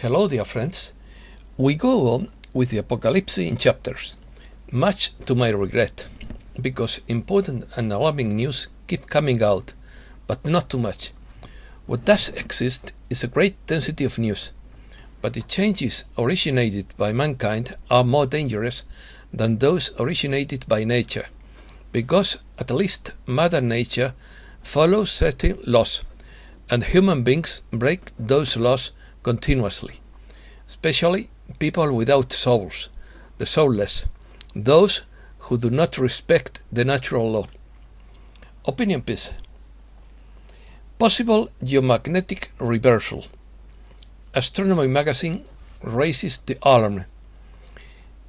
Hello, dear friends. We go on with the apocalypse in chapters, much to my regret, because important and alarming news keep coming out, but not too much. What does exist is a great density of news, but the changes originated by mankind are more dangerous than those originated by nature, because at least Mother Nature follows certain laws, and human beings break those laws continuously, especially people without souls, the soulless, those who do not respect the natural law. Opinion piece. Possible geomagnetic reversal. Astronomy magazine raises the alarm.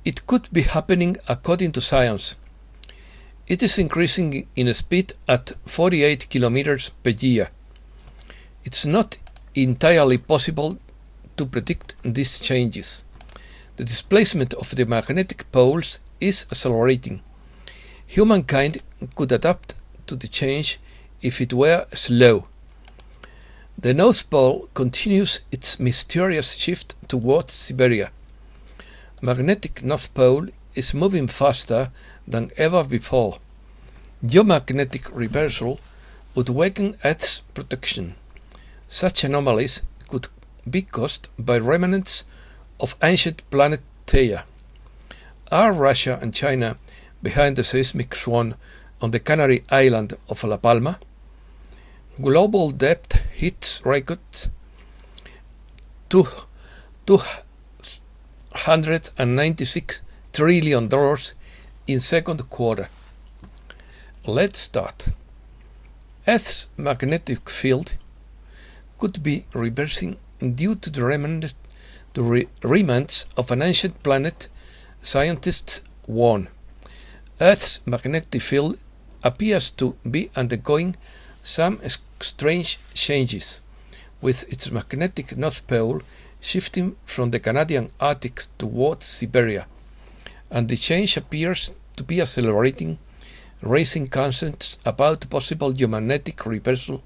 It could be happening according to science. It is increasing in speed at 48 kilometers per year. It's not entirely possible to predict these changes. The displacement of the magnetic poles is accelerating. Humankind could adapt to the change if it were slow. The North Pole continues its mysterious shift towards Siberia. Magnetic North Pole is moving faster than ever before. Geomagnetic reversal would weaken Earth's protection. Such anomalies could be caused by remnants of ancient planet Theia. Are Russia and China behind the seismic swan on the Canary island of La Palma? Global debt hits record $296 trillion in second quarter. Let's start. Earth's magnetic field could be reversing due to the remnants of an ancient planet, scientists warn. Earth's magnetic field appears to be undergoing some strange changes, with its magnetic North Pole shifting from the Canadian Arctic towards Siberia, and the change appears to be accelerating, raising concerns about possible geomagnetic reversal,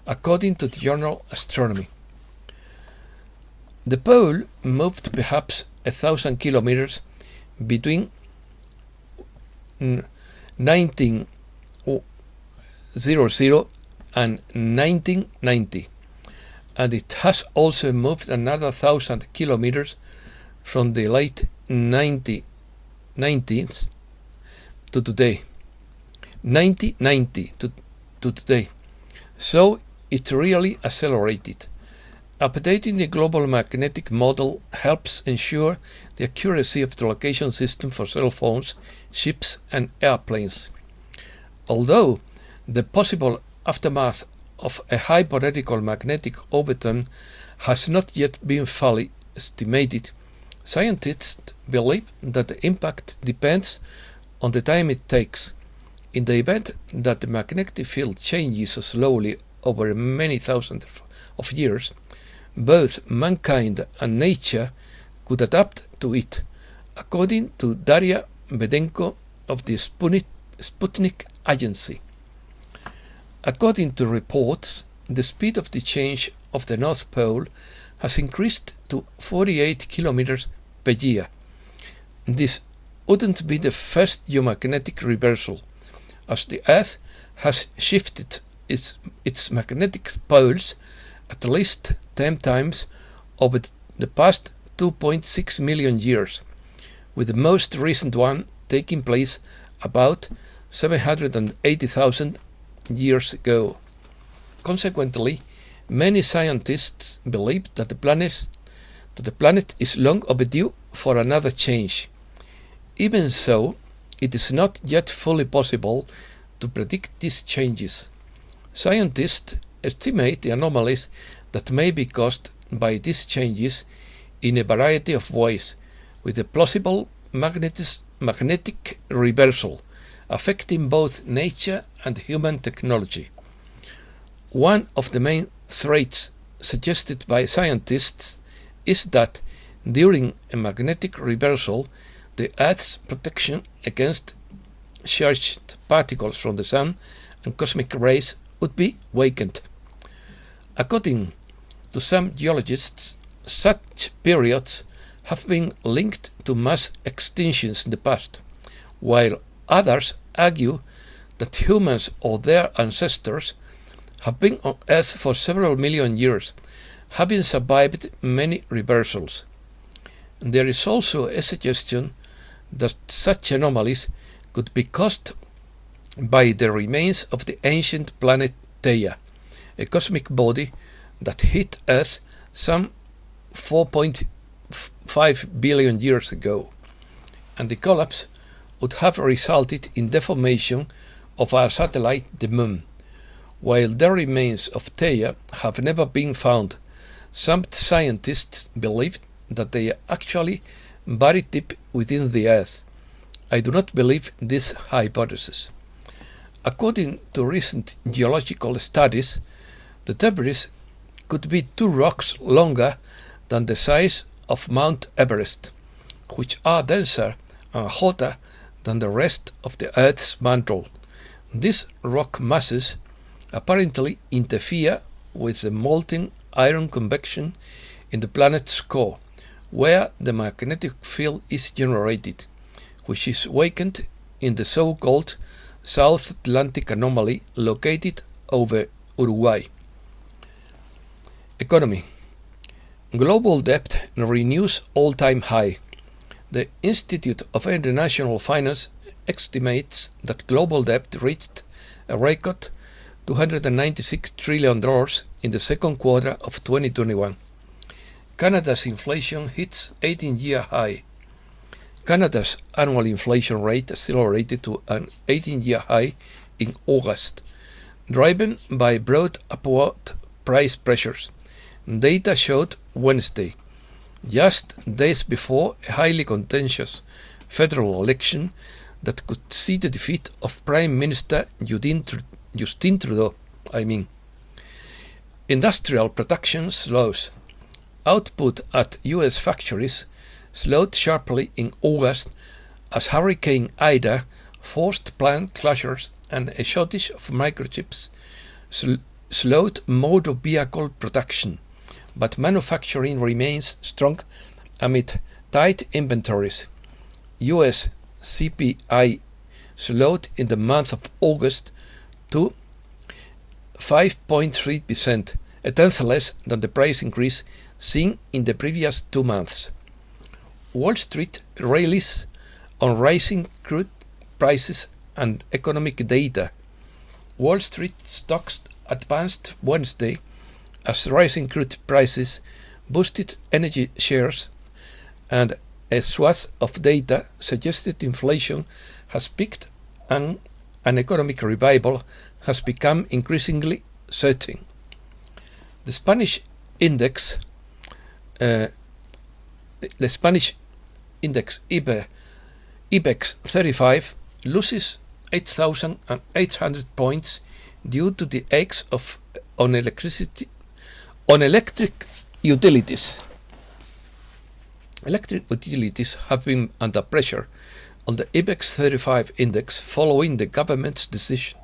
according to the journal Astronomy. The pole moved perhaps 1,000 kilometers between 1900 and 1990, and it has also moved another 1,000 kilometers from the late 1990s to today. 1990 to today. So it really accelerated. Updating the global magnetic model helps ensure the accuracy of the location system for cell phones, ships and airplanes. Although the possible aftermath of a hypothetical magnetic overturn has not yet been fully estimated, scientists believe that the impact depends on the time it takes. In the event that the magnetic field changes slowly over many thousands of years, both mankind and nature could adapt to it, according to Daria Bedenko of the Sputnik agency. According to reports, the speed of the change of the North Pole has increased to 48 kilometers per year. This wouldn't be the first geomagnetic reversal, as the Earth has shifted its magnetic poles at least 10 times over the past 2.6 million years, with the most recent one taking place about 780,000 years ago. Consequently, many scientists believe that the planet is long overdue for another change. Even so, it is not yet fully possible to predict these changes. Scientists estimate the anomalies that may be caused by these changes in a variety of ways, with a plausible magnetic reversal affecting both nature and human technology. One of the main threats suggested by scientists is that during a magnetic reversal, the Earth's protection against charged particles from the Sun and cosmic rays would be weakened. According to some geologists, such periods have been linked to mass extinctions in the past, while others argue that humans or their ancestors have been on Earth for several million years, having survived many reversals. There is also a suggestion that such anomalies could be caused by the remains of the ancient planet Theia, a cosmic body that hit Earth some 4.5 billion years ago, and the collapse would have resulted in deformation of our satellite, the Moon. While the remains of Theia have never been found, some scientists believe that they are actually buried deep within the Earth. I do not believe this hypothesis. According to recent geological studies, the debris could be 2 rocks longer than the size of Mount Everest, which are denser and hotter than the rest of the Earth's mantle. These rock masses apparently interfere with the molten iron convection in the planet's core, where the magnetic field is generated, which is weakened in the so-called South Atlantic anomaly located over Uruguay. Economy. Global debt renews all-time high. The Institute of International Finance estimates that global debt reached a record $296 trillion in the second quarter of 2021. Canada's inflation hits 18-year high. Canada's annual inflation rate accelerated to an 18-year high in August, driven by broad upward price pressures. Data showed Wednesday, just days before a highly contentious federal election that could see the defeat of Prime Minister Justin Trudeau. Industrial production slows. Output at US factories slowed sharply in August as Hurricane Ida forced plant closures and a shortage of microchips slowed motor vehicle production, but manufacturing remains strong amid tight inventories. US CPI slowed in the month of August to 5.3%, a tenth less than the price increase seen in the previous 2 months. Wall Street rallies on rising crude prices and economic data. Wall Street stocks advanced Wednesday as rising crude prices boosted energy shares, and a swath of data suggested inflation has peaked and an economic revival has become increasingly certain. The Spanish index IBEX 35 loses 8,800 points due to the eggs on electric utilities. Electric utilities have been under pressure on the IBEX 35 index following the government's decision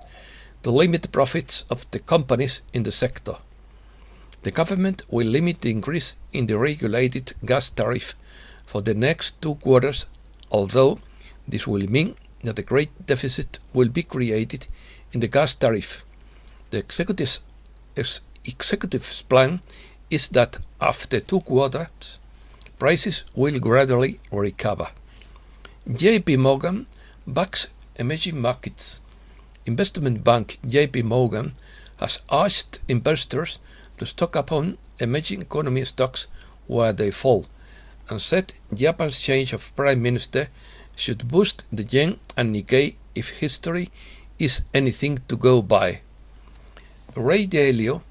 to limit profits of the companies in the sector. The government will limit the increase in the regulated gas tariff for the next 2 quarters, although this will mean that a great deficit will be created in the gas tariff. The executive's plan is that after 2 quarters, prices will gradually recover. JP Morgan backs emerging markets. Investment bank JP Morgan has urged investors to stock up on emerging economy stocks where they fall, and said Japan's change of prime minister should boost the yen and Nikkei if history is anything to go by. Ray Dalio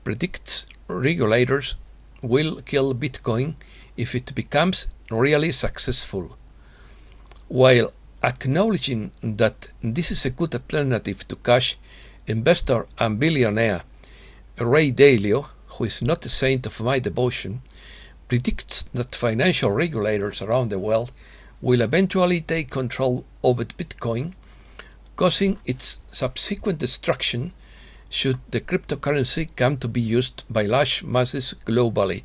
predicts regulators will kill Bitcoin if it becomes really successful. While acknowledging that this is a good alternative to cash, investor and billionaire Ray Dalio, who is not a saint of my devotion, predicts that financial regulators around the world will eventually take control over Bitcoin, causing its subsequent destruction should the cryptocurrency come to be used by large masses globally.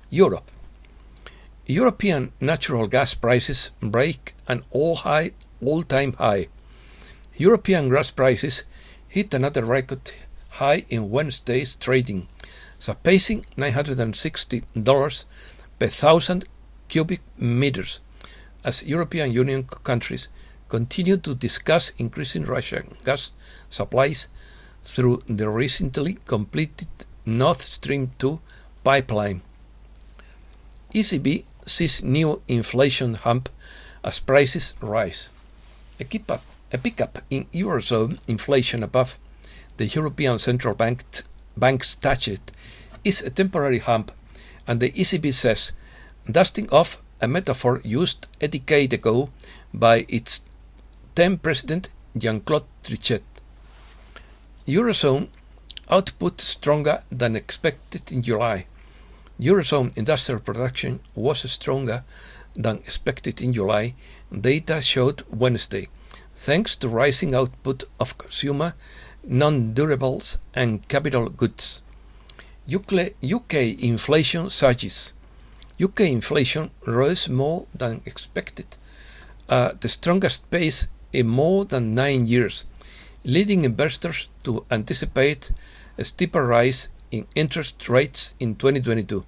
Europe. European natural gas prices break an all-time high. European gas prices hit another record high in Wednesday's trading, surpassing $960 per thousand cubic meters, as European Union countries continue to discuss increasing Russian gas supplies through the recently completed Nord Stream 2 pipeline. ECB sees new inflation hump as prices rise. A pickup in Eurozone inflation above the European Central Bank's target is a temporary hump, and the ECB says, dusting off a metaphor used a decade ago by its then President Jean-Claude Trichet. Eurozone output stronger than expected in July. Eurozone industrial production was stronger than expected in July, data showed Wednesday, thanks to rising output of consumer, non-durables and capital goods. UK inflation surges. UK inflation rose more than expected, the strongest pace in more than 9 years, leading investors to anticipate a steeper rise in interest rates in 2022.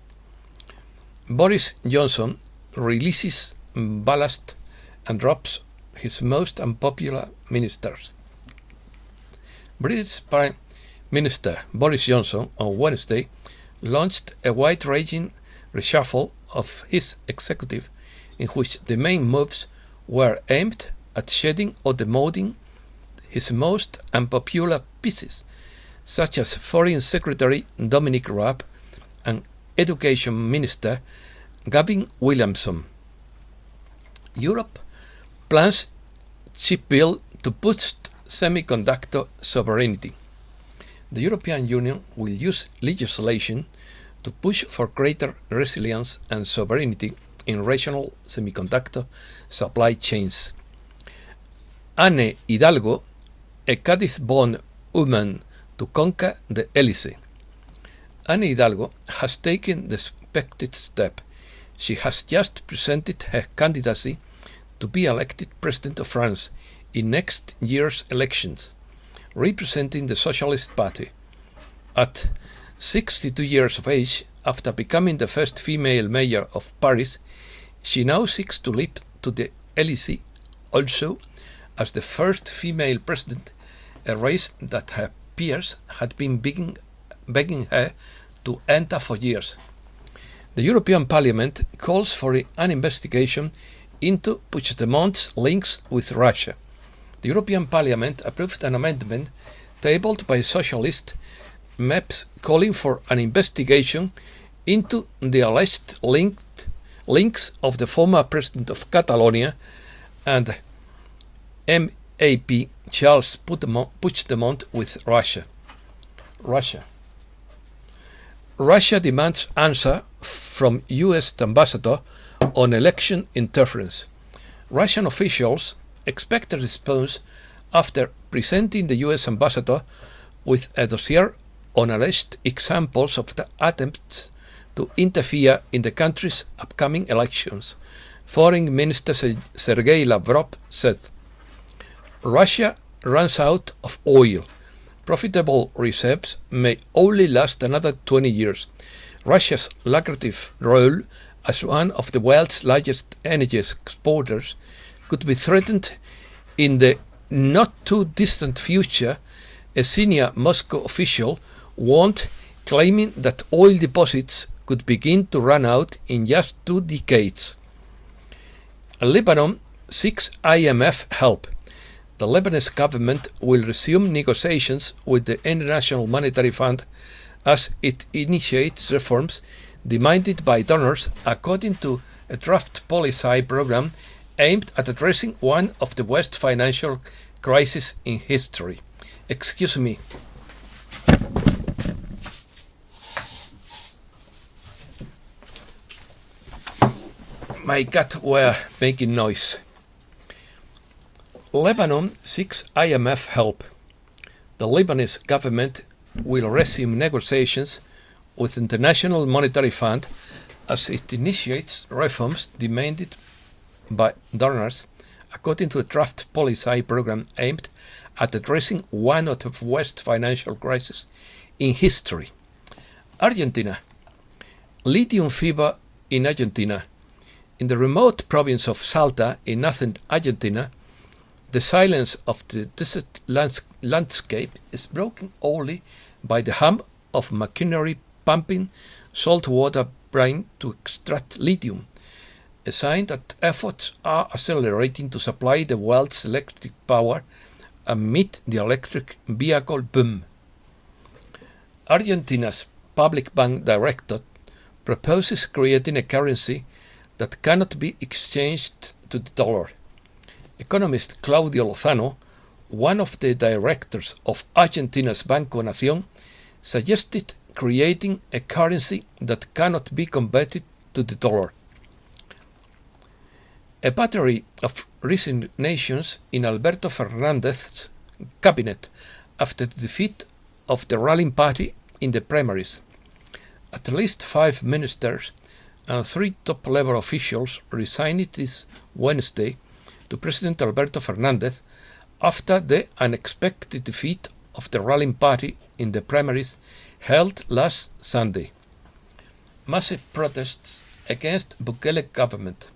Boris Johnson releases ballast and drops his most unpopular ministers. British Prime Minister Boris Johnson on Wednesday launched a wide-ranging reshuffle of his executive, in which the main moves were aimed at shedding or demoting his most unpopular pieces, such as Foreign Secretary Dominic Raab and Education Minister Gavin Williamson. Europe plans chip bill to boost semiconductor sovereignty. The European Union will use legislation to push for greater resilience and sovereignty in regional semiconductor supply chains. Anne Hidalgo, a Cádiz-born woman to conquer the Elysee. Anne Hidalgo has taken the expected step. She has just presented her candidacy to be elected President of France in next year's elections, representing the Socialist Party. At 62 years of age, after becoming the first female mayor of Paris, she now seeks to leap to the Elysee also as the first female president, a race that her peers had been begging her to enter for years. The European Parliament calls for an investigation into Puigdemont's links with Russia. The European Parliament approved an amendment tabled by socialist MEPs calling for an investigation into the alleged links of the former president of Catalonia and MEP Charles Puigdemont with Russia. Russia demands answer from US ambassador on election interference. Russian officials expect a response after presenting the US ambassador with a dossier on alleged examples of the attempts to interfere in the country's upcoming elections. Foreign Minister Sergei Lavrov said, Russia runs out of oil. Profitable reserves may only last another 20 years. Russia's lucrative role as one of the world's largest energy exporters could be threatened in the not-too-distant future, a senior Moscow official warned, claiming that oil deposits could begin to run out in just 2 decades. Lebanon seeks IMF help. The Lebanese government will resume negotiations with the International Monetary Fund as it initiates reforms demanded by donors according to a draft policy program aimed at addressing one of the worst financial crises in history. Excuse me. My cat were making noise. Lebanon seeks IMF help. The Lebanese government will resume negotiations with the International Monetary Fund as it initiates reforms demanded by donors according to a draft policy program aimed at addressing one of the worst financial crises in history. Argentina. Lithium fever in Argentina. In the remote province of Salta in northern Argentina, the silence of the desert landscape is broken only by the hum of machinery pumping saltwater brine to extract lithium, a sign that efforts are accelerating to supply the world's electric power amid the electric vehicle boom. Argentina's public bank director proposes creating a currency that cannot be exchanged to the dollar. Economist Claudio Lozano, one of the directors of Argentina's Banco Nación, suggested creating a currency that cannot be converted to the dollar. A battery of resignations in Alberto Fernandez's cabinet after the defeat of the ruling party in the primaries. At least 5 ministers and 3 top-level officials resigned this Wednesday to President Alberto Fernandez after the unexpected defeat of the ruling party in the primaries held last Sunday. Massive protests against Bukele's government.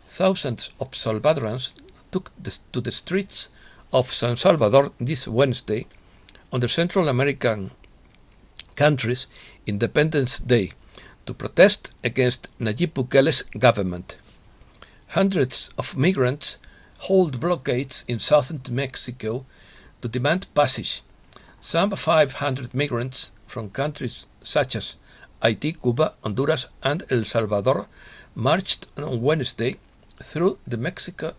Thousands of Salvadorans took to the streets of San Salvador this Wednesday on the Central American country's Independence Day to protest against Nayib Bukele's government. Hundreds of migrants hold blockades in southern Mexico to demand passage. Some 500 migrants from countries such as Haiti, Cuba, Honduras, and El Salvador marched on Wednesday through the Mexican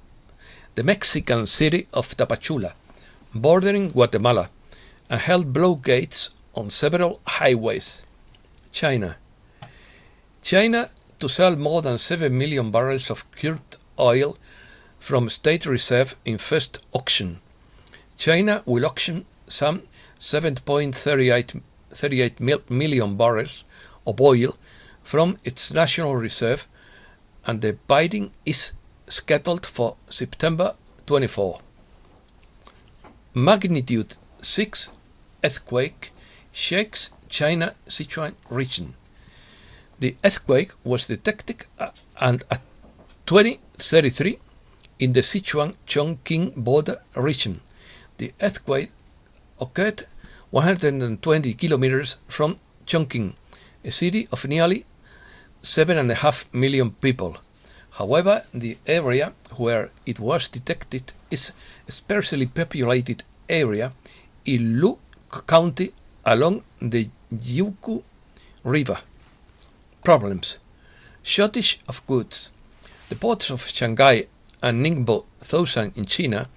city of Tapachula, bordering Guatemala, and held blockades on several highways. China to sell more than 7 million barrels of crude oil from state reserve in first auction. China will auction some 7.38 million barrels of oil from its national reserve, and the bidding is scheduled for September 24. Magnitude 6 earthquake shakes China Sichuan region. The earthquake was detected at 20:33 in the Sichuan-Chongqing border region. The earthquake occurred 120 kilometers from Chongqing, a city of nearly 7.5 million people. However, the area where it was detected is a sparsely populated area in Lu County along the Youku River. Problems. Shortage of goods. The ports of Shanghai and Ningbo Zhoushan in China,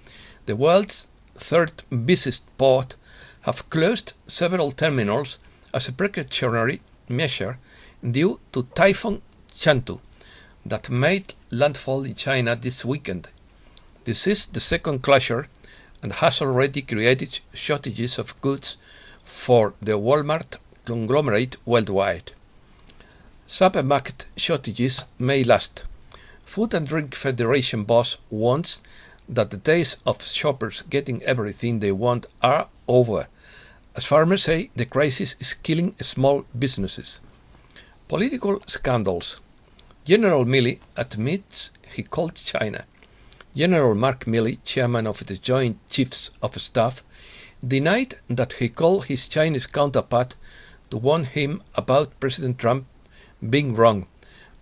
the world's third busiest port, have closed several terminals as a precautionary measure due to Typhoon Chantu that made landfall in China this weekend. This is the second closure and has already created shortages of goods for the Walmart conglomerate worldwide. Supermarket shortages may last. Food and Drink Federation boss warns that the days of shoppers getting everything they want are over. As farmers say, the crisis is killing small businesses. Political scandals. General Milley admits he called China. General Mark Milley, chairman of the Joint Chiefs of Staff, denied that he called his Chinese counterpart to warn him about President Trump being wrong,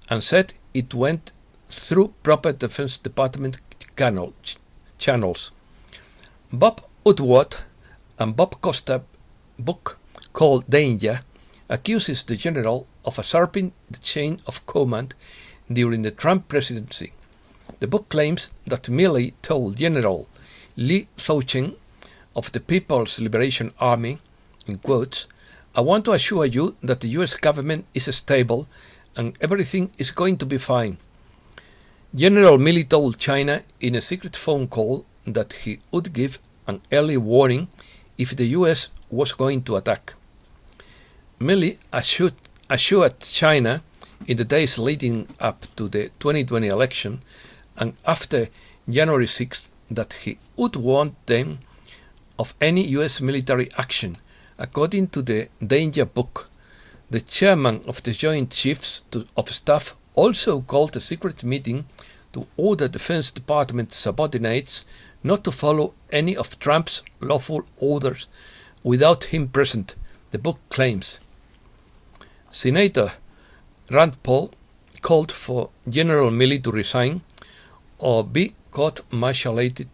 and said it went through proper Defense Department channels. Bob Woodward and Bob Costa's book called Danger accuses the general of usurping the chain of command during the Trump presidency. The book claims that Milley told General Li Zoucheng of the People's Liberation Army, in quotes, "I want to assure you that the US government is stable and everything is going to be fine." General Milley told China in a secret phone call that he would give an early warning if the US was going to attack. Milley assured China in the days leading up to the 2020 election and after January 6th that he would warn them of any US military action. According to the Danger Book, the chairman of the Joint Chiefs of Staff also called a secret meeting to order Defense Department subordinates not to follow any of Trump's lawful orders without him present, the book claims. Senator Rand Paul called for General Milley to resign or be court-martialed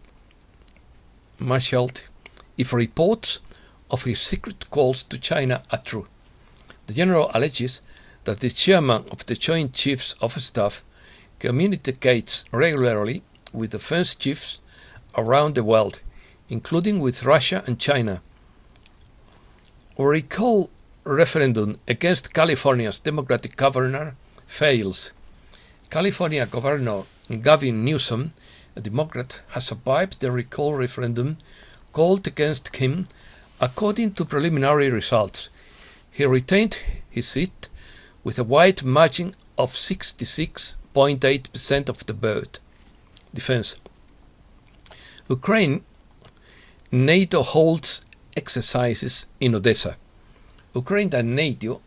if reports of his secret calls to China are true. The general alleges that the chairman of the Joint Chiefs of Staff communicates regularly with defense chiefs around the world, including with Russia and China. A recall referendum against California's Democratic governor fails. California Governor Gavin Newsom, a Democrat, has survived the recall referendum called against him. According to preliminary results, he retained his seat with a wide margin of 66.8% of the vote. Defense. Ukraine. NATO holds exercises in Odessa. Ukraine and NATO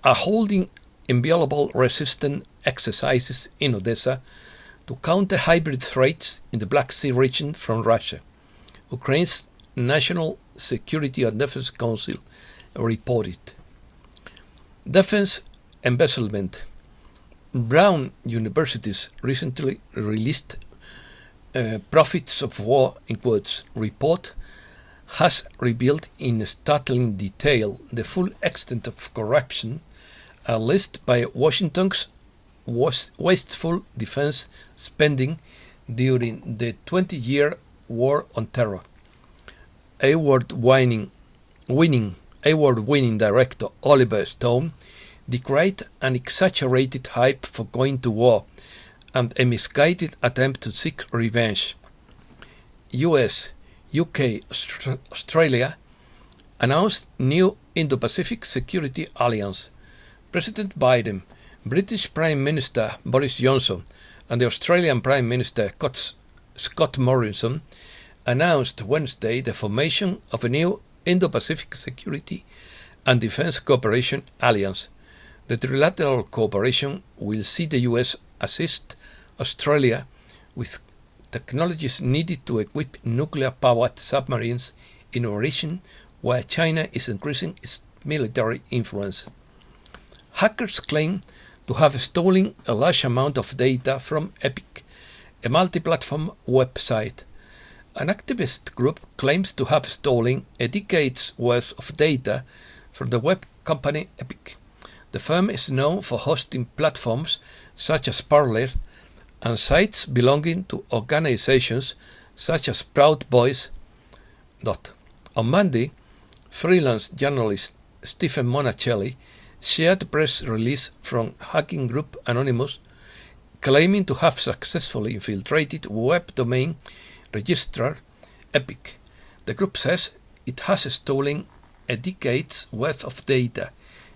are holding inviolable resistance exercises in Odessa to counter hybrid threats in the Black Sea region from Russia. Ukraine's National Security and Defense Council reported. Defense embezzlement. Brown University's recently released Profits of War in quotes report has revealed in startling detail the full extent of corruption alleged by Washington's wasteful defense spending during the 20-year war on terror. Award-winning director Oliver Stone decried an exaggerated hype for going to war and a misguided attempt to seek revenge. US, UK, Australia announced new Indo-Pacific Security Alliance. President Biden, British Prime Minister Boris Johnson and the Australian Prime Minister Scott Morrison announced Wednesday the formation of a new Indo-Pacific Security and Defense Cooperation Alliance. The trilateral cooperation will see the US assist Australia with technologies needed to equip nuclear-powered submarines in a region where China is increasing its military influence. Hackers claim to have stolen a large amount of data from Epic, a multi-platform website. An activist group claims to have stolen a decade's worth of data from the web company Epic. The firm is known for hosting platforms such as Parler and sites belonging to organizations such as Proud Boys. On Monday, freelance journalist Stephen Monacelli shared a press release from hacking group Anonymous claiming to have successfully infiltrated web domain registrar Epic. The group says it has stolen a decade's worth of data,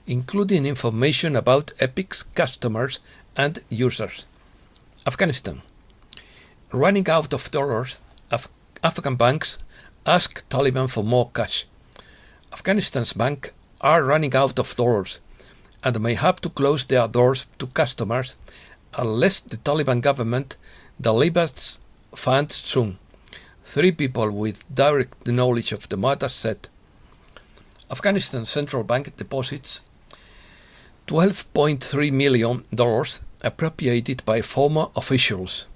including information about Epic's customers and users. Afghanistan. Running out of dollars, Afghan banks ask Taliban for more cash. Afghanistan's banks are running out of dollars and may have to close their doors to customers unless the Taliban government delivers funds soon. 3 people with direct knowledge of the matter said. Afghanistan Central Bank deposits $12.3 million appropriated by former officials.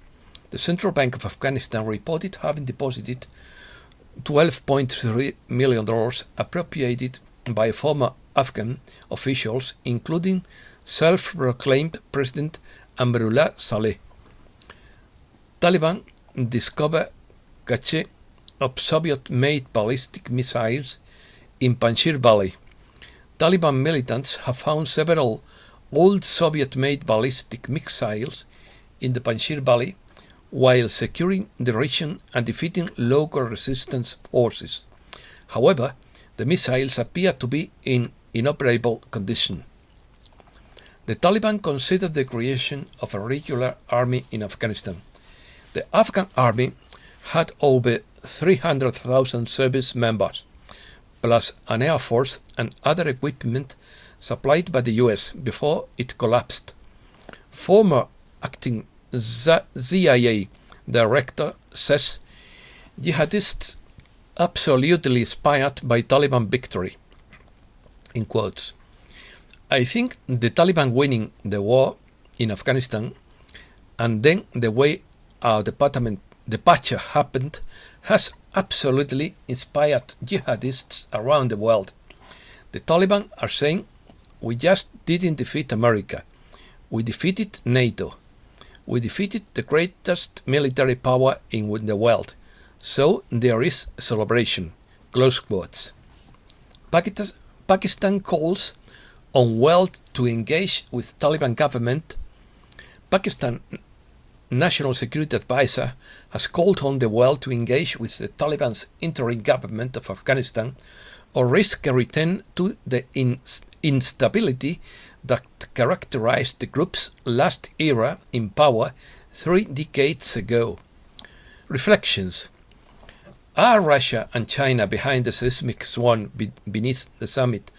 The Central Bank of Afghanistan reported having deposited $12.3 million appropriated by former Afghan officials, including self-proclaimed President Amrullah Saleh. Taliban discovered cache of Soviet-made ballistic missiles in Panjshir Valley. Taliban militants have found several old Soviet-made ballistic missiles in the Panjshir Valley while securing the region and defeating local resistance forces. However, the missiles appear to be in inoperable condition. The Taliban considered the creation of a regular army in Afghanistan. The Afghan army had over 300,000 service members, plus an air force and other equipment supplied by the US before it collapsed. Former acting CIA director says jihadists absolutely inspired by Taliban victory. In quotes. I think the Taliban winning the war in Afghanistan and then the way our departure happened has absolutely inspired jihadists around the world. The Taliban are saying, we just didn't defeat America. We defeated NATO. We defeated the greatest military power in the world. So there is a celebration. Close quotes. Pakistan calls on world to engage with Taliban government. Pakistan National Security Advisor has called on the world to engage with the Taliban's interim government of Afghanistan or risk a return to the instability that characterized the group's last era in power 3 decades ago. Reflections. Are Russia and China behind the seismic swarm beneath the summit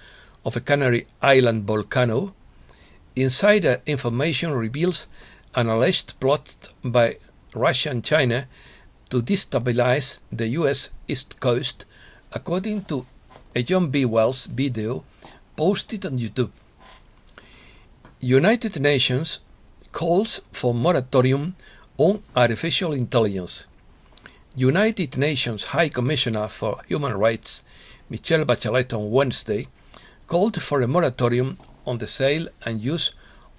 of a Canary Island volcano? Insider information reveals an alleged plot by Russia and China to destabilize the US East Coast, according to a John B. Wells video posted on YouTube. United Nations calls for moratorium on artificial intelligence. United Nations High Commissioner for Human Rights, Michelle Bachelet, on Wednesday, called for a moratorium on the sale and use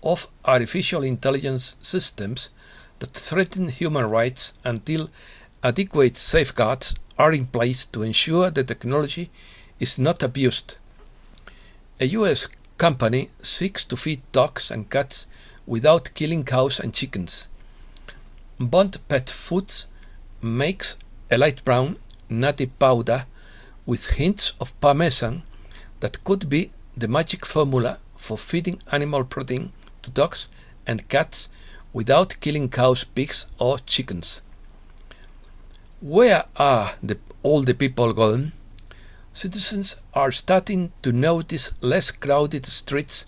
of artificial intelligence systems that threaten human rights until adequate safeguards are in place to ensure the technology is not abused. A US company seeks to feed dogs and cats without killing cows and chickens. Bond Pet Foods makes a light brown nutty powder with hints of parmesan that could be the magic formula for feeding animal protein to dogs and cats without killing cows, pigs or chickens. Where are all the people gone? Citizens are starting to notice less crowded streets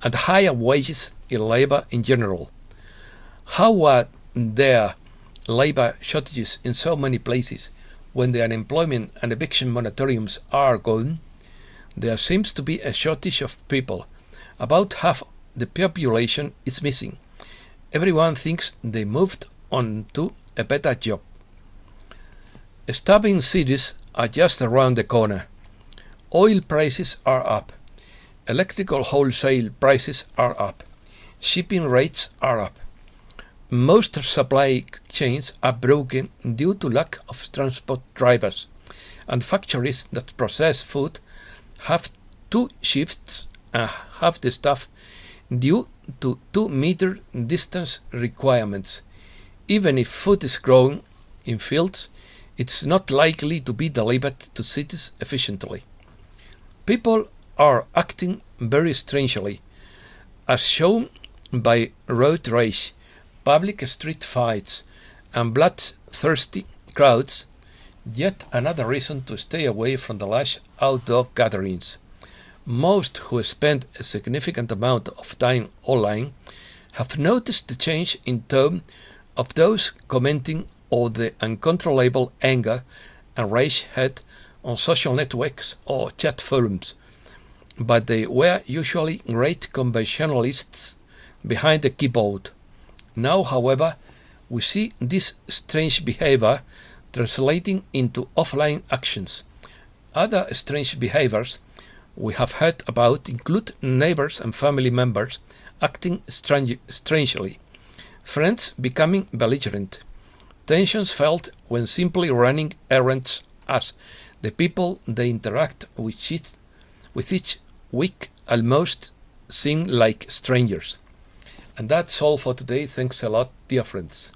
and higher wages in labor in general. How are there labor shortages in so many places when the unemployment and eviction moratoriums are gone? There seems to be a shortage of people. About half the population is missing. Everyone thinks they moved on to a better job. Starving cities are just around the corner. Oil prices are up. Electrical wholesale prices are up. Shipping rates are up. Most supply chains are broken due to lack of transport drivers, and factories that process food have 2 shifts and half the staff due to 2-meter distance requirements. Even if food is grown in fields, it's not likely to be delivered to cities efficiently. People are acting very strangely, as shown by road rage, public street fights, and bloodthirsty crowds. Yet another reason to stay away from the large outdoor gatherings. Most who spend a significant amount of time online have noticed the change in tone of those commenting on the uncontrollable anger and rage had on social networks or chat forums, but they were usually great conversationalists behind the keyboard. Now, however, we see this strange behavior translating into offline actions. Other strange behaviors we have heard about include neighbors and family members acting strangely, friends becoming belligerent, tensions felt when simply running errands as the people they interact with each week almost seem like strangers. And that's all for today. Thanks a lot, dear friends.